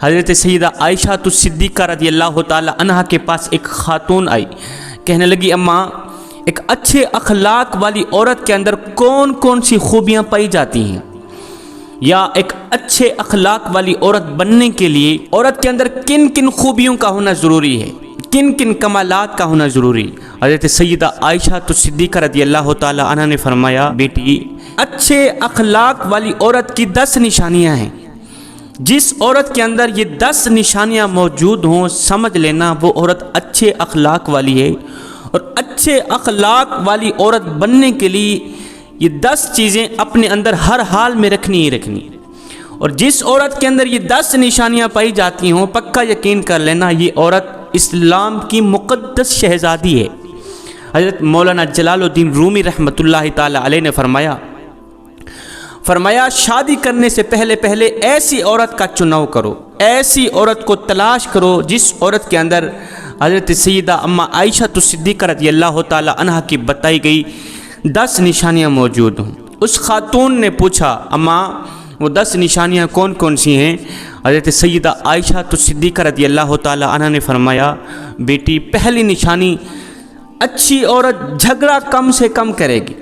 حضرت سیدہ عائشہ صدیقہ رضی اللہ تعالی عنہا کے پاس ایک خاتون آئی، کہنے لگی اماں ایک اچھے اخلاق والی عورت کے اندر کون کون سی خوبیاں پائی جاتی ہیں، یا ایک اچھے اخلاق والی عورت بننے کے لیے عورت کے اندر کن کن خوبیوں کا ہونا ضروری ہے، کن کن کمالات کا ہونا ضروری ہے۔ حضرت سیدہ عائشہ صدیقہ رضی اللہ تعالی عنہا نے فرمایا بیٹی اچھے اخلاق والی عورت کی 10 نشانیاں ہیں، جس عورت کے اندر یہ 10 نشانیاں موجود ہوں سمجھ لینا وہ عورت اچھے اخلاق والی ہے، اور اچھے اخلاق والی عورت بننے کے لیے یہ 10 چیزیں اپنے اندر ہر حال میں رکھنی ہی رکھنی، اور جس عورت کے اندر یہ 10 نشانیاں پائی جاتی ہوں پکا یقین کر لینا یہ عورت اسلام کی مقدس شہزادی ہے۔ حضرت مولانا جلال الدین رومی رحمۃ اللہ تعالی علیہ نے فرمایا شادی کرنے سے پہلے ایسی عورت کا چناؤ کرو، ایسی عورت کو تلاش کرو جس عورت کے اندر حضرت سیدہ اماں عائشہ صدیقہ رضی اللہ تعالی عنہا کی بتائی گئی 10 نشانیاں موجود ہوں۔ اس خاتون نے پوچھا اماں وہ 10 نشانیاں کون کون سی ہیں؟ حضرت سیدہ عائشہ صدیقہ رضی اللہ تعالی عنہا نے فرمایا بیٹی پہلی نشانی اچھی عورت جھگڑا کم سے کم کرے گی،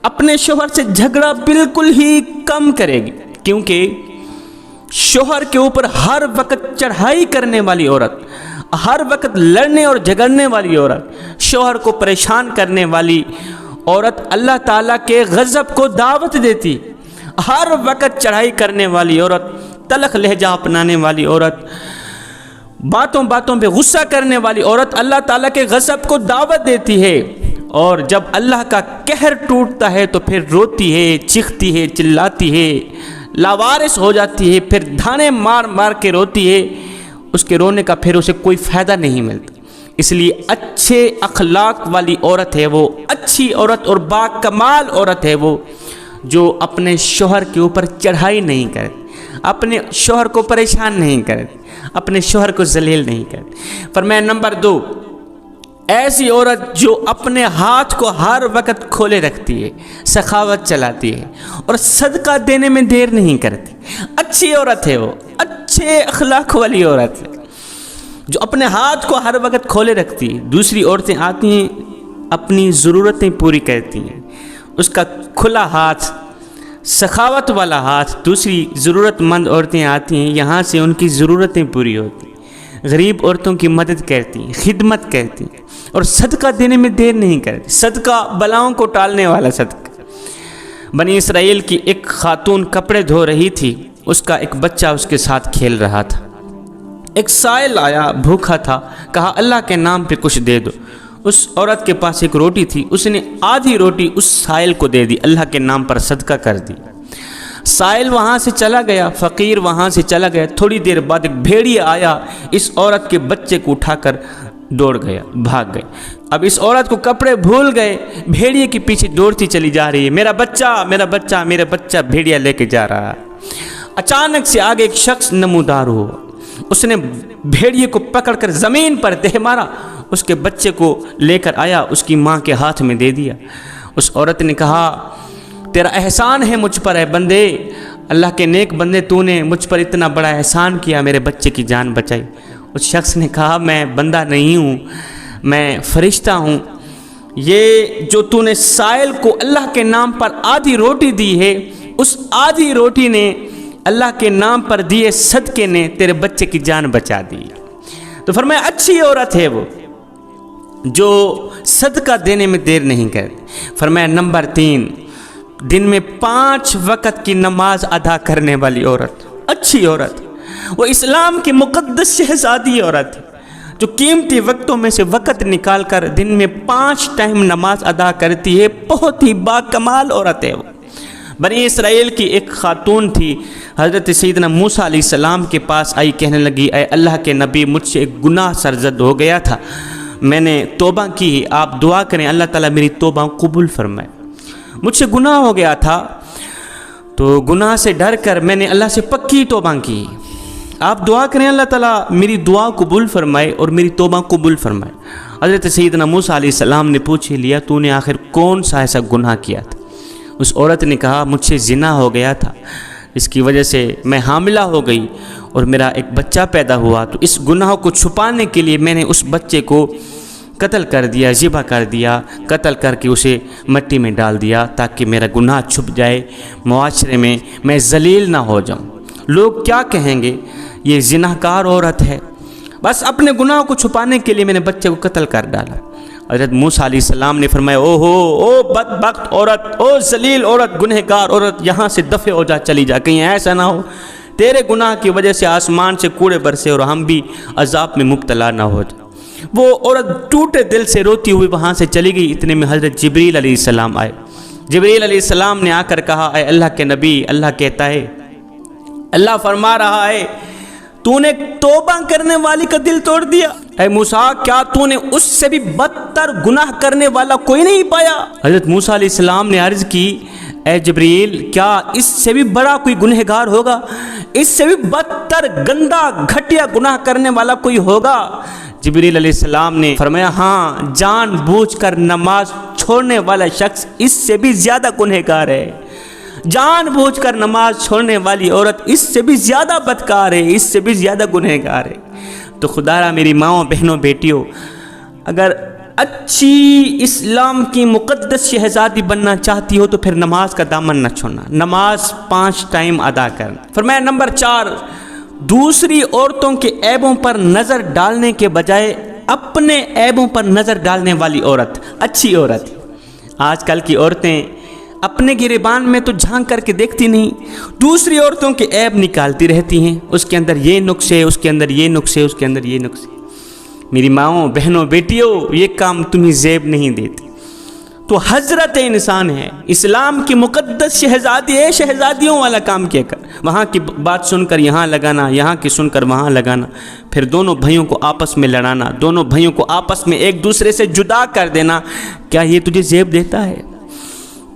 اپنے شوہر سے جھگڑا بالکل ہی کم کرے گی، کیونکہ شوہر کے اوپر ہر وقت چڑھائی کرنے والی عورت، ہر وقت لڑنے اور جھگڑنے والی عورت، شوہر کو پریشان کرنے والی عورت اللہ تعالیٰ کے غضب کو دعوت دیتی، ہر وقت چڑھائی کرنے والی عورت، تلخ لہجہ اپنانے والی عورت، باتوں باتوں پہ غصہ کرنے والی عورت اللہ تعالیٰ کے غضب کو دعوت دیتی ہے، اور جب اللہ کا قہر ٹوٹتا ہے تو پھر روتی ہے، چیختی ہے، چلاتی ہے، لاوارث ہو جاتی ہے، پھر دھانے مار مار کے روتی ہے، اس کے رونے کا پھر اسے کوئی فائدہ نہیں ملتا۔ اس لیے اچھے اخلاق والی عورت ہے وہ اچھی عورت اور با کمال عورت ہے وہ جو اپنے شوہر کے اوپر چڑھائی نہیں کرتی، اپنے شوہر کو پریشان نہیں کرتی، اپنے شوہر کو ذلیل نہیں کرتی۔ فرمایا نمبر 2 ایسی عورت جو اپنے ہاتھ کو ہر وقت کھولے رکھتی ہے، سخاوت چلاتی ہے اور صدقہ دینے میں دیر نہیں کرتی، اچھی عورت ہے وہ، اچھے اخلاق والی عورت ہے جو اپنے ہاتھ کو ہر وقت کھولے رکھتی ہے۔ دوسری عورتیں آتی ہیں اپنی ضرورتیں پوری کرتی ہیں، اس کا کھلا ہاتھ، سخاوت والا ہاتھ، دوسری ضرورت مند عورتیں آتی ہیں یہاں سے ان کی ضرورتیں پوری ہوتی ہیں، غریب عورتوں کی مدد کرتی ہیں، خدمت کرتی ہیں اور صدقہ دینے میں دیر نہیں کرتی۔ صدقہ بلاؤں کو ٹالنے والا صدقہ۔ بنی اسرائیل کی ایک خاتون کپڑے دھو رہی تھی، اس کا ایک بچہ اس کے ساتھ کھیل رہا تھا، ایک سائل آیا بھوکا تھا، کہا اللہ کے نام پہ کچھ دے دو۔ اس عورت کے پاس ایک روٹی تھی، اس نے آدھی روٹی اس سائل کو دے دی، اللہ کے نام پر صدقہ کر دی۔ سائل وہاں سے چلا گیا، فقیر وہاں سے چلا گیا، تھوڑی دیر بعد ایک بھیڑیا آیا، اس عورت کے بچے کو اٹھا کر دوڑ گیا، بھاگ گئے۔ اب اس عورت کو کپڑے بھول گئے، بھیڑیے کے پیچھے دوڑتی چلی جا رہی ہے، میرا بچہ میرا بچہ میرا بچہ، بھیڑیا لے کے جا رہا ہے۔ اچانک سے آگے ایک شخص نمودار ہوا، اس نے بھیڑیے کو پکڑ کر زمین پر دہ مارا، اس کے بچے کو لے کر آیا، اس کی ماں کے ہاتھ میں دے دیا۔ اس عورت نے کہا تیرا احسان ہے مجھ پر اے بندے، اللہ کے نیک بندے، تو نے مجھ پر اتنا بڑا احسان کیا، میرے بچے کی جان بچائی۔ اس شخص نے کہا میں بندہ نہیں ہوں، میں فرشتہ ہوں، یہ جو تو نے سائل کو اللہ کے نام پر آدھی روٹی دی ہے، اس آدھی روٹی نے اللہ کے نام پر دیے صدقے نے تیرے بچے کی جان بچا دی۔ تو فرمایا اچھی عورت ہے وہ جو صدقہ دینے میں دیر نہیں کرتی۔ فرمایا نمبر 3 دن میں 5 وقت کی نماز ادا کرنے والی عورت، اچھی عورت، وہ اسلام کی مقدس شہزادی عورت ہے جو قیمتی وقتوں میں سے وقت نکال کر دن میں 5 ٹائم نماز ادا کرتی ہے، بہت ہی با کمال عورت ہے وہ۔ بنی اسرائیل کی ایک خاتون تھی، حضرت سیدنا موسیٰ علیہ السلام کے پاس آئی، کہنے لگی اے اللہ کے نبی مجھ سے ایک گناہ سرزد ہو گیا تھا، میں نے توبہ کی، آپ دعا کریں اللہ تعالیٰ میری توبہ قبول فرمائے۔ مجھ سے گناہ ہو گیا تھا تو گناہ سے ڈر کر میں نے اللہ سے پکی توبہ کی، آپ دعا کریں اللہ تعالیٰ میری دعا قبول فرمائے اور میری توبہ قبول فرمائے۔ حضرت سیدنا موسیٰ علیہ السلام نے پوچھ لیا تو نے آخر کون سا ایسا گناہ کیا تھا؟ اس عورت نے کہا مجھ سے زنا ہو گیا تھا، اس کی وجہ سے میں حاملہ ہو گئی اور میرا ایک بچہ پیدا ہوا، تو اس گناہ کو چھپانے کے لیے میں نے اس بچے کو قتل کر دیا، ذبح کر دیا، قتل کر کے اسے مٹی میں ڈال دیا تاکہ میرا گناہ چھپ جائے، معاشرے میں ذلیل نہ ہو جاؤں۔ لوگ کیا کہیں گے، یہ زناکار عورت ہے۔ بس اپنے گناہ کو چھپانے کے لیے میں نے بچے کو قتل کر ڈالا۔ حضرت موسیٰ علیہ السلام نے فرمایا، او بدبخت عورت، او ذلیل عورت، گنہگار عورت، یہاں سے دفع ہو جا، چلی جا، کہیں ایسا نہ ہو تیرے گناہ کی وجہ سے آسمان سے کوڑے برسے اور ہم بھی عذاب میں مبتلا نہ ہو جائے۔ وہ عورت ٹوٹے دل سے روتی ہوئی وہاں سے چلی گئی۔ اتنے میں حضرت جبریل علیہ السلام آئے۔ جبریل علیہ السلام نے آ کر کہا، اے اللہ کے نبی، اللہ کہتا ہے، اللہ فرما رہا ہے، تو نے توبہ کرنے والی کا دل توڑ دیا۔ اے موسیٰ، کیا تو نے اس سے بھی بدتر گناہ کرنے والا کوئی نہیں پایا؟ حضرت موسیٰ علیہ السلام نے عرض کی، اے جبریل، کیا اس سے بھی بڑا کوئی گنہگار ہوگا؟ اس سے بھی بدتر گندا گھٹیا گناہ کرنے والا کوئی ہوگا؟ جبریل علیہ السلام نے فرمایا، ہاں، جان بوجھ کر نماز چھوڑنے والا شخص اس سے بھی زیادہ گنہگار ہے۔ جان بوجھ کر نماز چھوڑنے والی عورت اس سے بھی زیادہ بدکار ہے، اس سے بھی زیادہ گنہگار ہے۔ تو خدایا میری ماؤں، بہنوں، بیٹیوں، اگر اچھی اسلام کی مقدس شہزادی بننا چاہتی ہو تو پھر نماز کا دامن نہ چھوڑنا، نماز 5 ٹائم ادا کرنا۔ فرمایا نمبر 4، دوسری عورتوں کے عیبوں پر نظر ڈالنے کے بجائے اپنے عیبوں پر نظر ڈالنے والی عورت اچھی عورت ہے۔ آج کل کی عورتیں اپنے گریبان میں تو جھانک کر کے دیکھتی نہیں، دوسری عورتوں کے عیب نکالتی رہتی ہیں، اس کے اندر یہ نقصے، اس کے اندر یہ نقصے، اس کے اندر یہ نقصے۔ میری ماؤں، بہنوں، بیٹیوں، یہ کام تمہیں زیب نہیں دیتی۔ تو حضرت انسان ہے، اسلام کی مقدس شہزادی ہے، شہزادیوں والا کام کیا کر، وہاں کی بات سن کر یہاں لگانا، یہاں کی سن کر وہاں لگانا، پھر دونوں بھائیوں کو آپس میں لڑانا، دونوں بھائیوں کو آپس میں ایک دوسرے سے جدا کر دینا، کیا یہ تجھے زیب دیتا ہے؟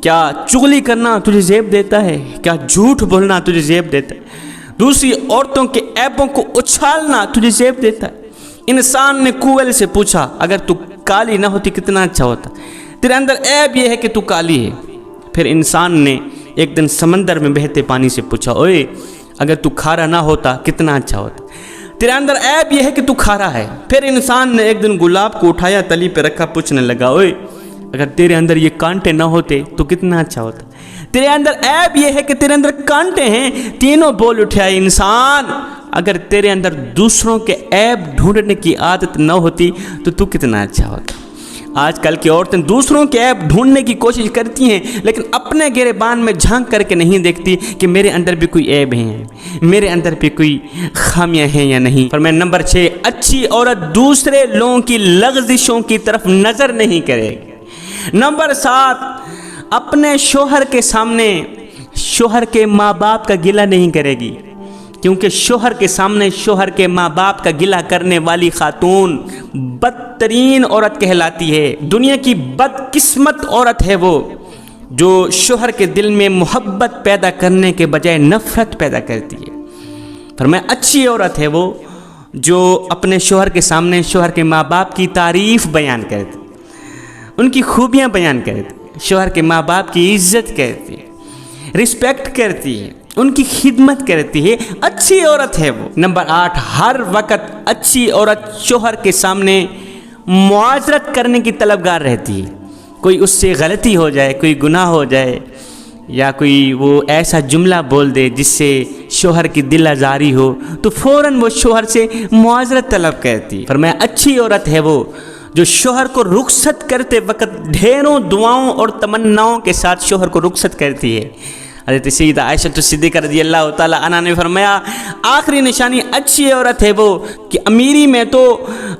کیا چغلی کرنا تجھے زیب دیتا ہے؟ کیا جھوٹ بولنا تجھے زیب دیتا ہے؟ دوسری عورتوں کے عیبوں کو اچھالنا تجھے زیب دیتا ہے؟ انسان نے کوئل سے پوچھا، اگر تو کالی نہ ہوتی کتنا اچھا ہوتا، تیرے اندر عیب یہ ہے کہ تو کالی ہے۔ پھر انسان نے ایک دن سمندر میں بہتے پانی سے پوچھا، اوئے اگر تو کھارا نہ ہوتا کتنا اچھا ہوتا، تیرے اندر عیب یہ ہے کہ تو کھارا ہے۔ پھر انسان نے ایک دن گلاب کو اٹھایا، تلی پہ رکھا، پوچھنے لگا، اوئے اگر تیرے اندر یہ کانٹے نہ ہوتے تو کتنا اچھا ہوتا، تیرے اندر عیب یہ ہے کہ تیرے اندر کانٹے ہیں۔ تینوں بول اٹھا، انسان اگر تیرے اندر دوسروں کے عیب ڈھونڈنے کی عادت نہ ہوتی تو کتنا اچھا ہوتا۔ آج کل کی عورتیں دوسروں کے عیب ڈھونڈنے کی کوشش کرتی ہیں، لیکن اپنے گریبان میں جھانک کر کے نہیں دیکھتی کہ میرے اندر بھی کوئی عیب ہیں، میرے اندر بھی کوئی خامیاں ہیں یا نہیں۔ فرمایا نمبر 6، اچھی عورت دوسرے لوگوں کی لغزشوں کی طرف نظر نہیں کرے گی۔ نمبر 7، اپنے شوہر کے سامنے شوہر کے ماں باپ کا گلہ نہیں کرے گی، کیونکہ شوہر کے سامنے شوہر کے ماں باپ کا گلہ کرنے والی خاتون بدترین عورت کہلاتی ہے۔ دنیا کی بدقسمت عورت ہے وہ جو شوہر کے دل میں محبت پیدا کرنے کے بجائے نفرت پیدا کرتی ہے۔ فرمایا اچھی عورت ہے وہ جو اپنے شوہر کے سامنے شوہر کے ماں باپ کی تعریف بیان کرتی، ان کی خوبیاں بیان کرتی، شوہر کے ماں باپ کی عزت کرتی ہے، رسپیکٹ کرتی ہے، ان کی خدمت کرتی ہے، اچھی عورت ہے وہ۔ نمبر 8، ہر وقت اچھی عورت شوہر کے سامنے معذرت کرنے کی طلبگار رہتی ہے۔ کوئی اس سے غلطی ہو جائے، کوئی گناہ ہو جائے، یا کوئی وہ ایسا جملہ بول دے جس سے شوہر کی دل آزاری ہو تو فوراً وہ شوہر سے معذرت طلب کرتی ہے۔ فرمایا اچھی عورت ہے وہ جو شوہر کو رخصت کرتے وقت ڈھیروں دعاؤں اور تمناؤں کے ساتھ شوہر کو رخصت کرتی ہے۔ حضرت سیدہ عائشہ صدیقہ رضی اللہ تعالیٰ عنہا نے فرمایا آخری نشانی اچھی عورت ہے وہ کہ امیری میں تو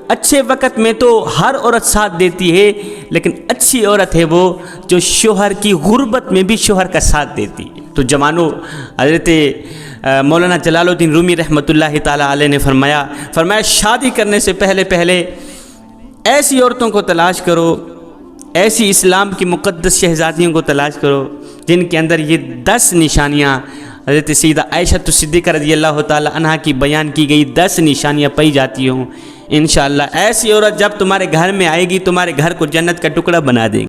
اچھے وقت میں تو ہر عورت ساتھ دیتی ہے، لیکن اچھی عورت ہے وہ جو شوہر کی غربت میں بھی شوہر کا ساتھ دیتی ہے۔ تو جوانو، حضرت مولانا جلال الدین رومی رحمۃ اللہ تعالیٰ علیہ نے فرمایا شادی کرنے سے پہلے ایسی عورتوں کو تلاش کرو، ایسی اسلام کی مقدس شہزادیوں کو تلاش کرو جن کے اندر یہ 10 نشانیاں حضرت سیدہ عائشہ صدیقہ رضی اللہ تعالی عنہا کی بیان کی گئی 10 نشانیاں پائی جاتی ہوں۔ انشاءاللہ ایسی عورت جب تمہارے گھر میں آئے گی تمہارے گھر کو جنت کا ٹکڑا بنا دے گی۔